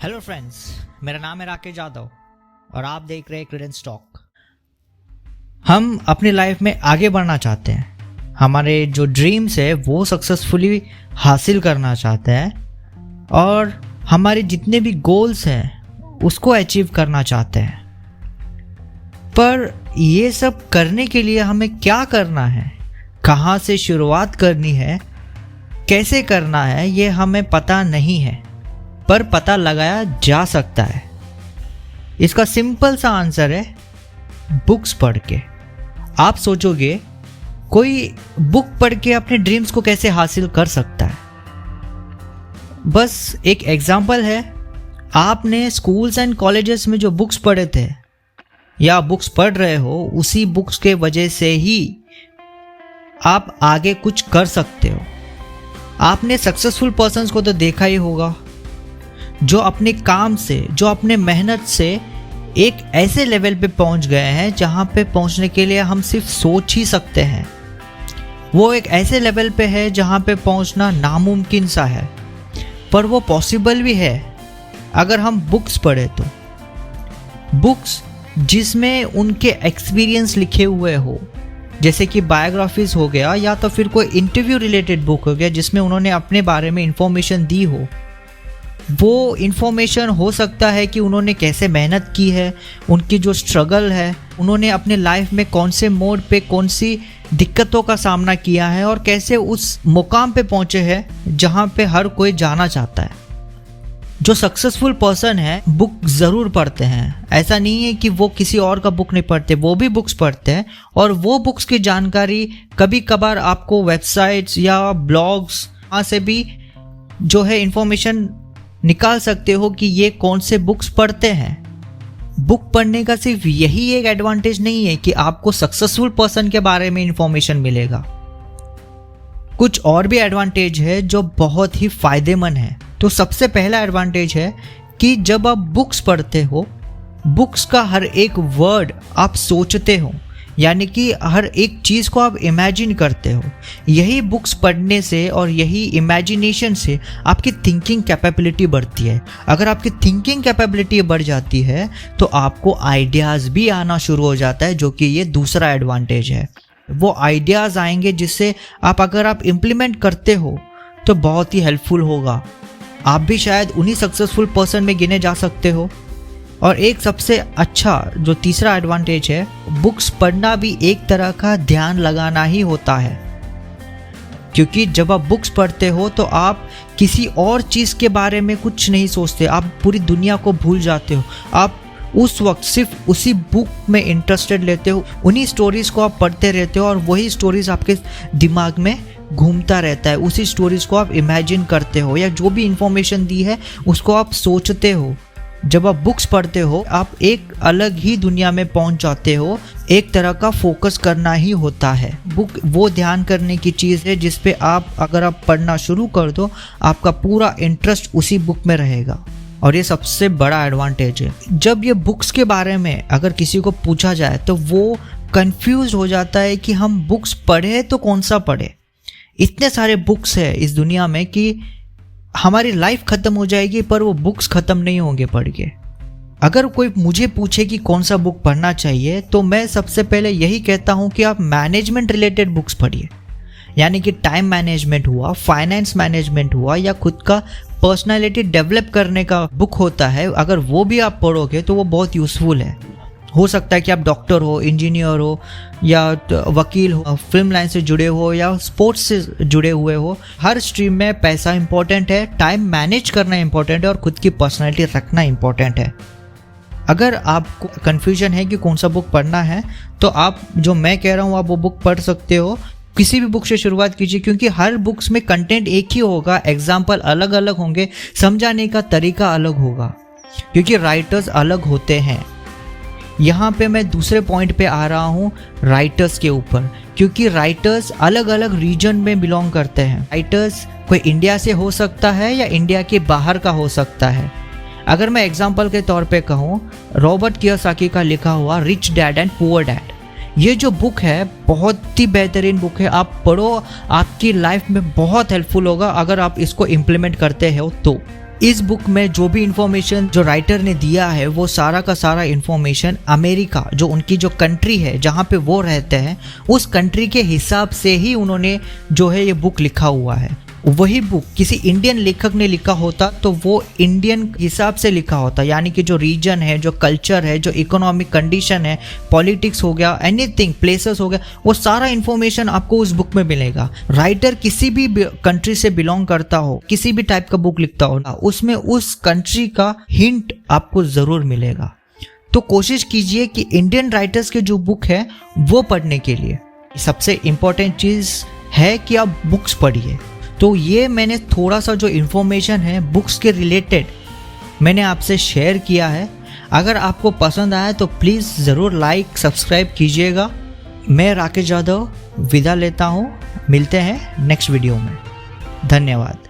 Hello friends, मेरा नाम है राकेश यादव और आप देख रहे हैं क्रेडेंस टॉक। हम अपनी लाइफ में आगे बढ़ना चाहते हैं, हमारे जो ड्रीम्स है वो सक्सेसफुली हासिल करना चाहते हैं और हमारे जितने भी गोल्स हैं उसको अचीव करना चाहते हैं। पर ये सब करने के लिए हमें क्या करना है, कहाँ से शुरुआत करनी है, कैसे करना है, ये हमें पता नहीं है, पर पता लगाया जा सकता है। इसका सिंपल सा आंसर है बुक्स पढ़ के। आप सोचोगे कोई बुक पढ़ के अपने ड्रीम्स को कैसे हासिल कर सकता है। बस एक एग्जांपल है, आपने स्कूल्स एंड कॉलेजेस में जो बुक्स पढ़े थे या बुक्स पढ़ रहे हो, उसी बुक्स के वजह से ही आप आगे कुछ कर सकते हो। आपने सक्सेसफुल पर्सन्स को तो देखा ही होगा जो अपने काम से, जो अपने मेहनत से एक ऐसे लेवल पे पहुंच गए हैं जहां पे पहुंचने के लिए हम सिर्फ सोच ही सकते हैं। वो एक ऐसे लेवल पे है जहां पे पहुंचना नामुमकिन सा है, पर वो पॉसिबल भी है अगर हम बुक्स पढ़े तो। बुक्स जिसमें उनके एक्सपीरियंस लिखे हुए हो, जैसे कि बायोग्राफीज हो गया या तो फिर कोई इंटरव्यू रिलेटेड बुक हो गया जिसमें उन्होंने अपने बारे में इंफॉर्मेशन दी हो। वो इन्फॉर्मेशन हो सकता है कि उन्होंने कैसे मेहनत की है, उनकी जो स्ट्रगल है, उन्होंने अपने लाइफ में कौन से मोड पे कौन सी दिक्कतों का सामना किया है और कैसे उस मुकाम पे पहुंचे हैं जहां पे हर कोई जाना चाहता है। जो सक्सेसफुल पर्सन है बुक ज़रूर पढ़ते हैं, ऐसा नहीं है कि वो किसी और का बुक नहीं पढ़ते, वो भी बुक्स पढ़ते हैं। और वो बुक्स की जानकारी कभी कभार आपको वेबसाइट्स या ब्लॉग्स वहाँ से भी जो है इंफॉर्मेशन निकाल सकते हो कि ये कौन से बुक्स पढ़ते हैं। बुक पढ़ने का सिर्फ यही एक एडवांटेज नहीं है कि आपको सक्सेसफुल पर्सन के बारे में इंफॉर्मेशन मिलेगा, कुछ और भी एडवांटेज है जो बहुत ही फायदेमंद है। तो सबसे पहला एडवांटेज है कि जब आप बुक्स पढ़ते हो, बुक्स का हर एक वर्ड आप सोचते हो, यानी कि हर एक चीज़ को आप इमेजिन करते हो। यही बुक्स पढ़ने से और यही इमेजिनेशन से आपकी थिंकिंग कैपेबिलिटी बढ़ती है। अगर आपकी थिंकिंग कैपेबिलिटी बढ़ जाती है तो आपको आइडियाज़ भी आना शुरू हो जाता है, जो कि ये दूसरा एडवांटेज है। वो आइडियाज़ आएंगे जिससे अगर आप इम्प्लीमेंट करते हो तो बहुत ही हेल्पफुल होगा। आप भी शायद उन्हीं सक्सेसफुल पर्सन में गिने जा सकते हो। और एक सबसे अच्छा जो तीसरा एडवांटेज है, बुक्स पढ़ना भी एक तरह का ध्यान लगाना ही होता है, क्योंकि जब आप बुक्स पढ़ते हो तो आप किसी और चीज़ के बारे में कुछ नहीं सोचते, आप पूरी दुनिया को भूल जाते हो। आप उस वक्त सिर्फ उसी बुक में इंटरेस्टेड लेते हो, उन्हीं स्टोरीज़ को आप पढ़ते रहते हो और वही स्टोरीज़ आपके दिमाग में घूमता रहता है। उसी स्टोरीज़ को आप इमेजिन करते हो या जो भी इंफॉर्मेशन दी है उसको आप सोचते हो। जब आप बुक्स पढ़ते हो आप एक अलग ही दुनिया में पहुंच जाते हो। एक तरह का फोकस करना ही होता है। बुक वो ध्यान करने की चीज़ है जिस पे अगर आप पढ़ना शुरू कर दो, आपका पूरा इंटरेस्ट उसी बुक में रहेगा, और ये सबसे बड़ा एडवांटेज है। जब ये बुक्स के बारे में अगर किसी को पूछा जाए तो वो कंफ्यूज हो जाता है कि हम बुक्स पढ़े तो कौन सा पढ़े। इतने सारे बुक्स है इस दुनिया में कि हमारी लाइफ ख़त्म हो जाएगी पर वो बुक्स ख़त्म नहीं होंगे पढ़ के। अगर कोई मुझे पूछे कि कौन सा बुक पढ़ना चाहिए तो मैं सबसे पहले यही कहता हूँ कि आप मैनेजमेंट रिलेटेड बुक्स पढ़िए, यानी कि टाइम मैनेजमेंट हुआ, फाइनेंस मैनेजमेंट हुआ, या खुद का पर्सनालिटी डेवलप करने का बुक होता है। अगर वो भी आप पढ़ोगे तो वो बहुत यूज़फुल है। हो सकता है कि आप डॉक्टर हो, इंजीनियर हो, या वकील हो, फिल्म लाइन से जुड़े हो, या स्पोर्ट्स से जुड़े हुए हो। हर स्ट्रीम में पैसा इंपॉर्टेंट है, टाइम मैनेज करना इंपॉर्टेंट है और खुद की पर्सनालिटी रखना इंपॉर्टेंट है। अगर आपको कन्फ्यूजन है कि कौन सा बुक पढ़ना है तो आप जो मैं कह रहा हूँ आप वो बुक पढ़ सकते हो। किसी भी बुक से शुरुआत कीजिए, क्योंकि हर बुक्स में कंटेंट एक ही होगा, एग्जाम्पल अलग अलग होंगे, समझाने का तरीका अलग होगा, क्योंकि राइटर्स अलग होते हैं। यहाँ पे मैं दूसरे पॉइंट पे आ रहा हूँ राइटर्स के ऊपर, क्योंकि राइटर्स अलग अलग रीजन में बिलोंग करते हैं। राइटर्स कोई इंडिया से हो सकता है या इंडिया के बाहर का हो सकता है। अगर मैं एग्जांपल के तौर पे कहूँ, रॉबर्ट कियोसाकी का लिखा हुआ rich dad and poor dad, ये जो बुक है बहुत ही बेहतरीन बुक है। आप पढ़ो, आपकी लाइफ में बहुत हेल्पफुल होगा अगर आप इसको इम्प्लीमेंट करते हो तो। इस बुक में जो भी इंफॉर्मेशन जो राइटर ने दिया है वो सारा का सारा इंफॉर्मेशन अमेरिका, जो उनकी जो कंट्री है जहाँ पे वो रहते हैं, उस कंट्री के हिसाब से ही उन्होंने जो है ये बुक लिखा हुआ है। वही बुक किसी इंडियन लेखक ने लिखा होता तो वो इंडियन हिसाब से लिखा होता, यानी कि जो रीजन है, जो कल्चर है, जो इकोनॉमिक कंडीशन है, पॉलिटिक्स हो गया, एनीथिंग, प्लेसेस हो गया, वो सारा इन्फॉर्मेशन आपको उस बुक में मिलेगा। राइटर किसी भी कंट्री से बिलोंग करता हो, किसी भी टाइप का बुक लिखता हो, उसमें उस कंट्री का हिंट आपको ज़रूर मिलेगा। तो कोशिश कीजिए कि इंडियन राइटर्स के जो बुक है वो पढ़ने के लिए। सबसे इम्पोर्टेंट चीज़ है कि आप बुक्स पढ़िए। तो ये मैंने थोड़ा सा जो इन्फॉर्मेशन है बुक्स के रिलेटेड मैंने आपसे शेयर किया है। अगर आपको पसंद आया तो प्लीज़ ज़रूर लाइक सब्सक्राइब कीजिएगा। मैं राकेश जाधव विदा लेता हूँ, मिलते हैं नेक्स्ट वीडियो में। धन्यवाद।